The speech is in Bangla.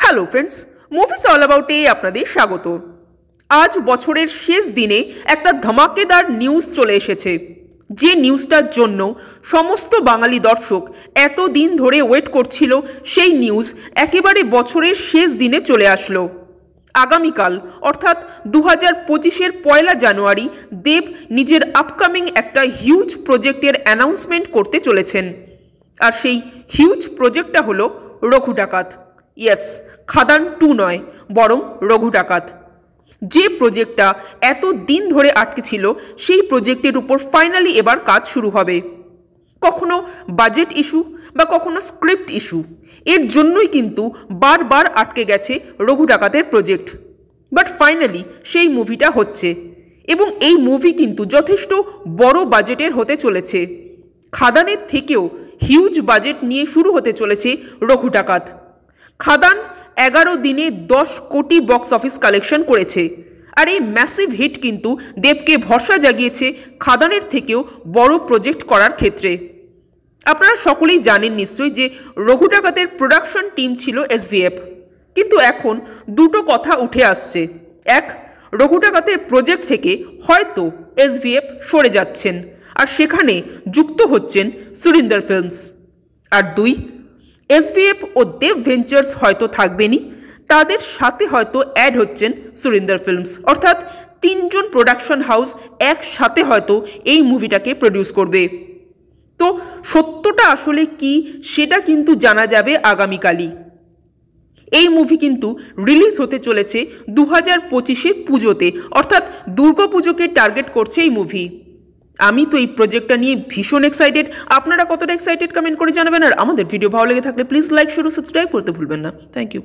হ্যালো ফ্রেন্ডস, মুভিজ অল অ্যাবাউটে আপনাদের স্বাগত। আজ বছরের শেষ দিনে একটা ধামাকেদার নিউজ চলে এসেছে, যে নিউজটার জন্য সমস্ত বাঙালি দর্শক এতদিন ধরে ওয়েট করছিল। সেই নিউজ একেবারে বছরের শেষ দিনে চলে আসলো। আগামীকাল অর্থাৎ 2025-এর 1 জানুয়ারি দেব নিজের আপকামিং একটা হিউজ প্রজেক্টের অ্যানাউন্সমেন্ট করতে চলেছেন। আর সেই হিউজ প্রজেক্টটা হলো রঘু ডাকাত। ইয়েস, খাদান 2 নয়, বরং রঘু ডাকাত। যে প্রজেক্টটা এত দিন ধরে আটকে ছিল, সেই প্রজেক্টের উপর ফাইনালি এবার কাজ শুরু হবে। কখনো বাজেট ইস্যু বা কখনো স্ক্রিপ্ট ইস্যু, এর জন্যই কিন্তু বারবার আটকে গেছে রঘু ডাকাতের প্রজেক্ট। বাট ফাইনালি সেই মুভিটা হচ্ছে, এবং এই মুভি কিন্তু যথেষ্ট বড় বাজেটের হতে চলেছে। খাদানের থেকেও হিউজ বাজেট নিয়ে শুরু হতে চলেছে রঘু ডাকাত। খাদান 11 দিনে 10 কোটি বক্স অফিস কালেকশন করেছে। আর এই ম্যাসিভ হিট কিন্তু দেবকে ভরসা জাগিয়েছে খাদানের থেকেও বড় প্রজেক্ট করার ক্ষেত্রে। আপনারা সকলেই জানেন নিশ্চয়ই যে রঘু ডাকাতের প্রোডাকশন টিম ছিল SVF, কিন্তু এখন দুটো কথা উঠে আসছে। এক, রঘু ডাকাতের প্রজেক্ট থেকে হয়তো SVF সরে যাচ্ছেন, আর সেখানে যুক্ত হচ্ছেন সুরিন্দর ফিল্মস। আর দুই, SVF ও দেব ভেঞ্চার্স হয়তো থাকবেনই, তাদের সাথে হয়তো অ্যাড হচ্ছেন সুরিন্দর ফিল্মস। অর্থাৎ 3জন প্রোডাকশন হাউস একসাথে হয়তো এই মুভিটাকে প্রডিউস করবে। তো সত্যটা আসলে কি, সেটা কিন্তু জানা যাবে আগামীকালই। এই মুভি কিন্তু রিলিজ হতে চলেছে 2025-এর পুজোতে, অর্থাৎ দুর্গাপুজোকে টার্গেট করছে এই মুভি। আমি তো এই প্রজেক্টটা নিয়ে ভীষণ এক্সাইটেড। আপনারা কতটা এক্সাইটেড কমেন্ট করে জানাবেন। আর আমাদের ভিডিও ভালো লেগে থাকলে প্লিজ লাইক, শেয়ার ও সাবস্ক্রাইব করতে ভুলবেন না। Thank you.